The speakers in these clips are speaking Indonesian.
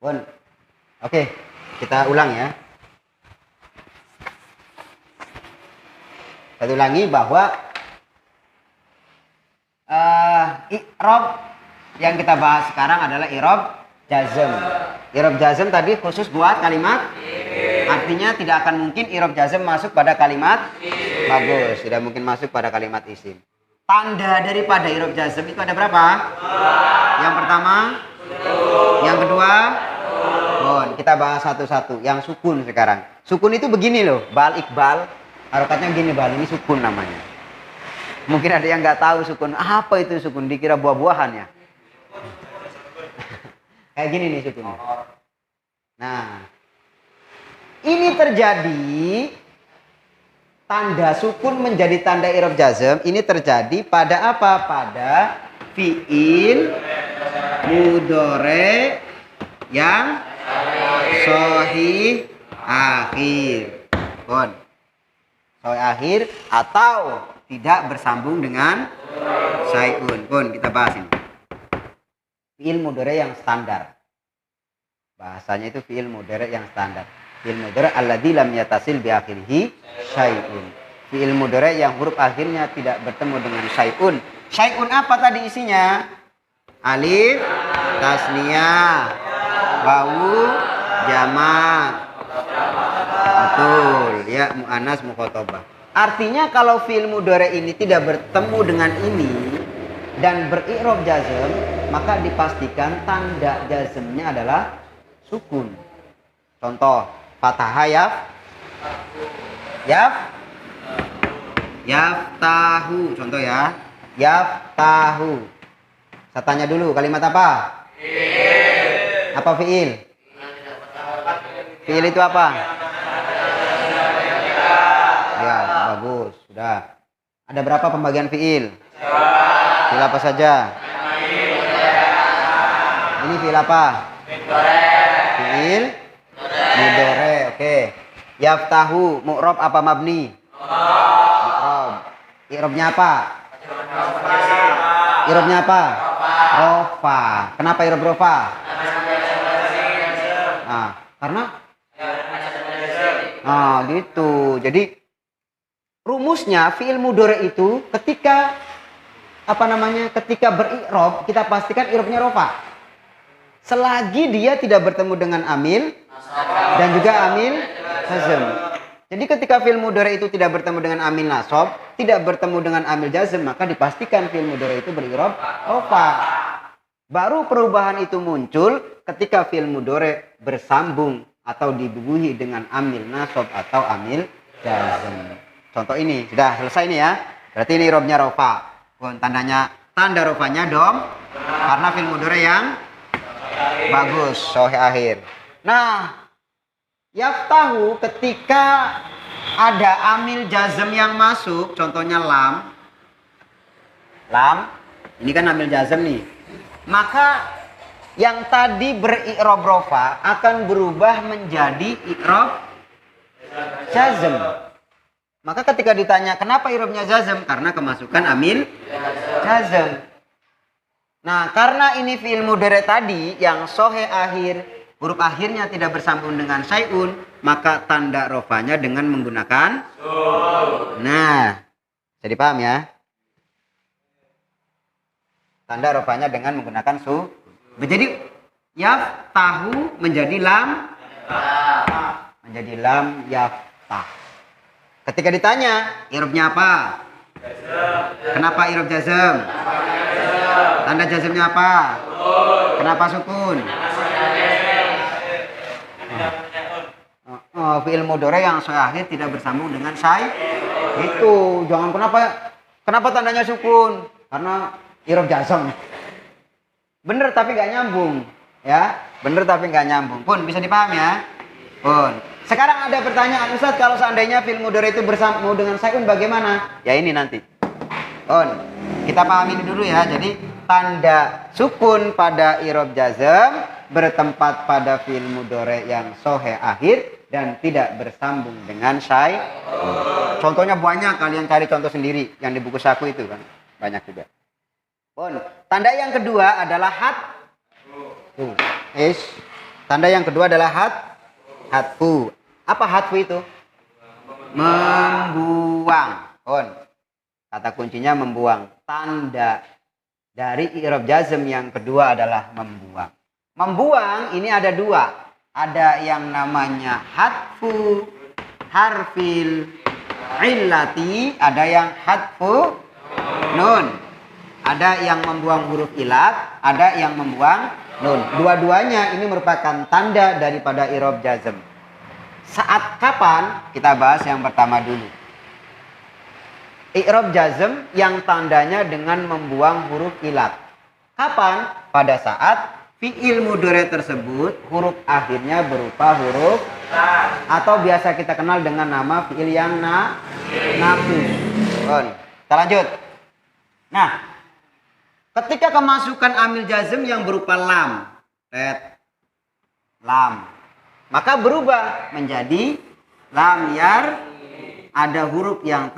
Pun. Oke, kita ulang ya. Kita ulangi bahwa i'rab yang kita bahas sekarang adalah i'rab jazm. I'rab jazm tadi khusus buat kalimat, artinya tidak akan mungkin i'rab jazm masuk pada kalimat bagus, tidak mungkin masuk pada kalimat isim. Tanda daripada i'rab jazm itu ada berapa? Yang pertama, yang kedua, kita bahas satu-satu. Yang sukun sekarang. Sukun itu begini loh, bal iqbal, harokatnya gini bal, ini sukun namanya. Mungkin ada yang nggak tahu sukun. Apa itu sukun? Dikira buah-buahan ya. Kayak gini nih sukun. Nah, ini terjadi tanda sukun menjadi tanda i'rab jazm. Ini terjadi pada apa? Pada fiil mudhari yang sahih akhir. Sahih akhir atau tidak bersambung dengan syai'un. Kita bahas ini. Fiil mudhari yang standar. Bahasanya itu fiil mudhari yang standar. Fiil mudhari alladzi lam yatasil bi akhirih syai'un. Fiil mudhari yang huruf akhirnya tidak bertemu dengan syai'un. Syai'un apa tadi isinya? Alif tasniyah, wawu jamak. Betul, ya muannas mukhatabah. Artinya kalau fiil mudhari ini tidak bertemu dengan ini dan beri'rab jazm, maka dipastikan tanda jazmnya adalah sukun. Contoh, fathah yaftahu. Contoh ya, yaftahu. Saya tanya dulu, kalimat apa? Fiil. Apa fiil? Fiil itu apa? Ya, bagus. Sudah. Ada berapa pembagian fiil? Fiil apa saja? Ini fiil apa? Fiil mudhari. Oke. Yaftahu, mu'rab apa mabni? Mu'rab. I'rabnya apa? I'rabnya apa? Rofa. Kenapa i'rab rofa? Nah, karena gitu. Jadi rumusnya fiil mudhari itu ketika ketika beri'rab kita pastikan i'rabnya rofa. Selagi dia tidak bertemu dengan amil dan juga amil jazm. Jadi ketika fiil mudhari itu tidak bertemu dengan amil nasab, tidak bertemu dengan amil jazm, maka dipastikan fiil mudhari itu beri'rab rofa. Baru perubahan itu muncul ketika fiil mudhari bersambung atau dibubuhi dengan amil nasab atau amil jazm. Contoh ini sudah selesai nih ya. Berarti ini i'rabnya rofa. Tanda rofanya dom karena fiil mudhari yang bagus, sahih akhir. Nah, yaftahu ketika ada amil jazm yang masuk, contohnya lam. Ini kan amil jazm nih. Maka yang tadi beri'rab rofa akan berubah menjadi i'rab jazm. Maka ketika ditanya kenapa i'rabnya jazm? Karena kemasukan amil jazm. Nah, karena ini fi'il mudhari tadi yang sahih akhir, huruf akhirnya tidak bersambung dengan syai'un, maka tanda rofanya dengan menggunakan Nah, jadi paham ya? Tanda rofanya dengan menggunakan Jadi yaftahu menjadi lam yaftah. Ketika ditanya i'rabnya apa? Kenapa i'rab jazm? Tanda jazmnya apa? Kenapa sukun? Fi'il mudhari yang sahih akhir tidak bersambung dengan syai. Itu jangan kenapa tandanya sukun? Karena i'rab jazm. Bener tapi nggak nyambung, ya. Bener tapi nggak nyambung. Bisa dipahami ya? Sekarang ada pertanyaan, Ustaz, kalau seandainya fi'il mudhari itu bersambung dengan syai'un bagaimana? Ya ini nanti. Kita pahami ini dulu ya. Jadi tanda sukun pada i'rab jazm bertempat pada fi'il mudhari yang sahih akhir dan tidak bersambung dengan syai'. Contohnya banyak, kalian cari contoh sendiri yang di buku saku itu kan. Banyak juga. Tanda yang kedua adalah Tanda yang kedua adalah hatfu. Apa hatfu itu? Membuang. Kata kuncinya membuang. Tanda dari i'rab jazm yang kedua adalah membuang. Membuang ini ada dua. Ada yang namanya hatfu harfil illati, ada yang hatfu nun. Ada yang membuang huruf ilat, ada yang membuang nun. Dua-duanya ini merupakan tanda daripada i'rab jazm. Saat kapan? Kita bahas yang pertama dulu. I'rab jazm yang tandanya dengan membuang huruf ilat. Kapan? Pada saat fi'il mudhari tersebut huruf akhirnya berupa huruf atau biasa kita kenal dengan nama fi'il yang naqis. Kita lanjut. Nah, ketika kemasukan amil jazm yang berupa lam, maka berubah menjadi lam yar, ada huruf yang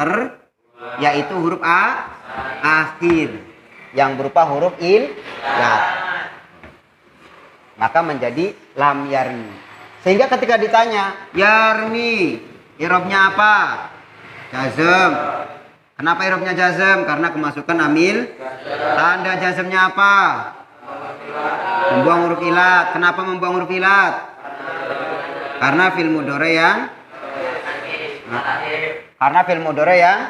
yaitu huruf akhir yang berupa huruf ilat, maka menjadi lam yarmi. Sehingga ketika ditanya yarmi, i'rabnya apa? Jazm. Kenapa i'rabnya jazm? Karena kemasukan amil. Tanda jazmnya apa? Membuang huruf ilat. Kenapa membuang huruf ilat? Karena fi'il mudhari yang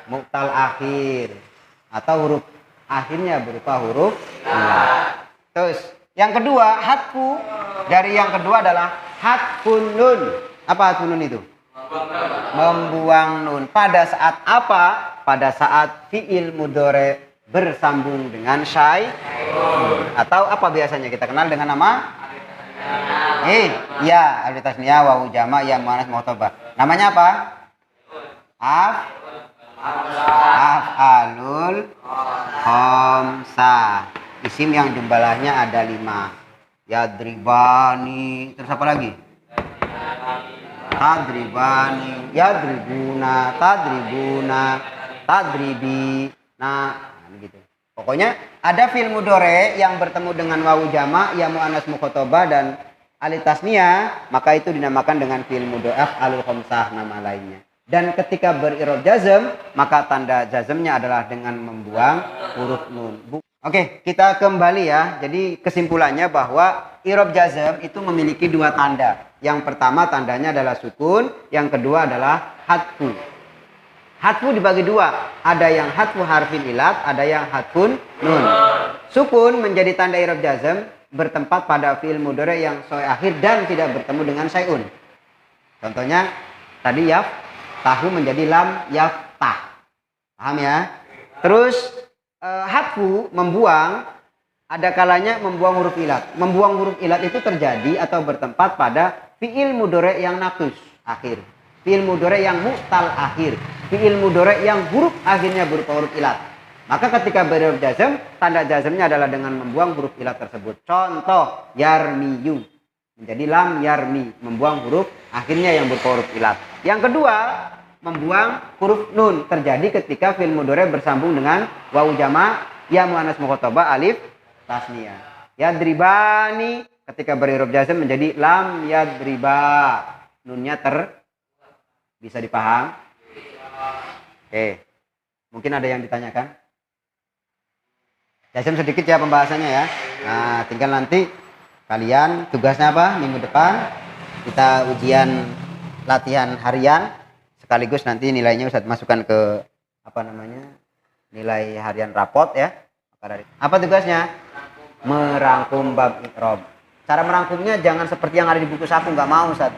mu'tal akhir atau huruf akhirnya berupa huruf ilat. Terus yang kedua, hatfu. Dari yang kedua adalah hatfun nun. Apa hatfun nun itu? Membuang nun. Pada saat apa? Pada saat fi'il mudhari bersambung dengan atau apa biasanya kita kenal dengan nama ya, alif tasniyah, wawu jama', ya muannats mukhatabah. Namanya apa? Af'alul khamsah. Isim yang jumlahnya ada 5. Yadribani. Terus apa lagi? Tadribani, yadribuna, tadribi. Nah, begitu. Pokoknya ada fi'il mudhari yang bertemu dengan wawu jama', ya muannats mukhatabah dan alif tasniyah, maka itu dinamakan dengan fi'il mudhari af'alul khamsah nama lainnya. Dan ketika beri'rab jazm, maka tanda jazmnya adalah dengan membuang huruf nun. Oke, kita kembali ya. Jadi kesimpulannya bahwa i'rab jazm itu memiliki dua tanda. Yang pertama tandanya adalah sukun, yang kedua adalah hatfu. Hatfu dibagi dua, ada yang hatfu harfin ilat, ada yang hatfun nun. Sukun menjadi tanda i'rab jazm bertempat pada fi'il mudhari yang soi akhir dan tidak bertemu dengan syai'un. Contohnya tadi tahu menjadi lam yaftah. Paham ya? Terus hatfu membuang, ada kalanya membuang huruf ilat. Membuang huruf ilat itu terjadi atau bertempat pada fi'il mudhari yang naqis akhir, fi'il mudhari yang mu'tal akhir, fi'il mudhari yang huruf akhirnya berupa huruf ilat. Maka ketika beri'rab jazm, tanda jazmnya adalah dengan membuang huruf ilat tersebut. Contoh yarmiyu menjadi lam yarmi, membuang huruf akhirnya yang berupa huruf ilat. Yang kedua, membuang huruf nun terjadi ketika fi'il mudhari bersambung dengan wawu jama', ya muannats mukhatabah, alif tasniyah. Yadribani ketika beri'rab jazm menjadi lam yadriba, nunnya bisa dipaham? Oke. Mungkin ada yang ditanyakan? Jazm sedikit ya pembahasannya ya. Nah, tinggal nanti kalian tugasnya apa? Minggu depan kita ujian latihan harian, sekaligus nanti nilainya Ustaz masukkan ke nilai harian rapot ya. Apa tugasnya? Merangkum bab i'rab. Cara merangkumnya jangan seperti yang ada di buku saku, nggak mau Ustaz.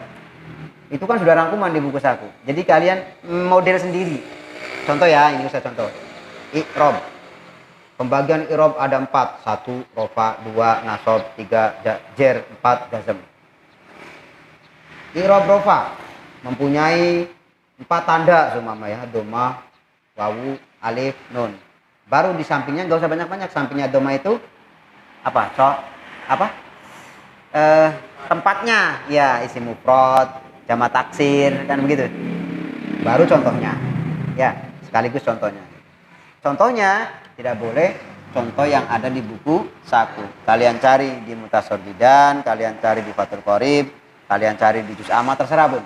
Itu kan sudah rangkuman di buku saku. Jadi kalian model sendiri. Contoh ya, ini Ustaz contoh. I'rab. Pembagian i'rab ada 4. 1 rofa, 2 nasab, 3 jer, 4 jazm. I'rab rofa mempunyai 4 tanda seumpama ya, doma, wawu, alif, nun. Baru di sampingnya nggak usah banyak-banyak. Sampingnya doma itu tempatnya ya isim mufrad, jamak taksir kan begitu. Baru contohnya ya, sekaligus contohnya tidak boleh contoh yang ada di buku saku. Kalian cari di Mutasordidan, kalian cari di Fathul Qorib, kalian cari di Juz Amma, terserah Bun.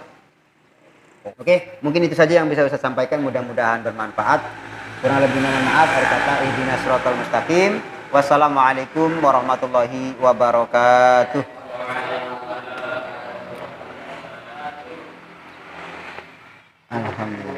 Oke, mungkin itu saja yang bisa saya sampaikan, mudah-mudahan bermanfaat. Kurang lebih mohon maaf. Hari kata ihdinas siratal mustaqim. Wassalamualaikum warahmatullahi wabarakatuh. Alhamdulillah.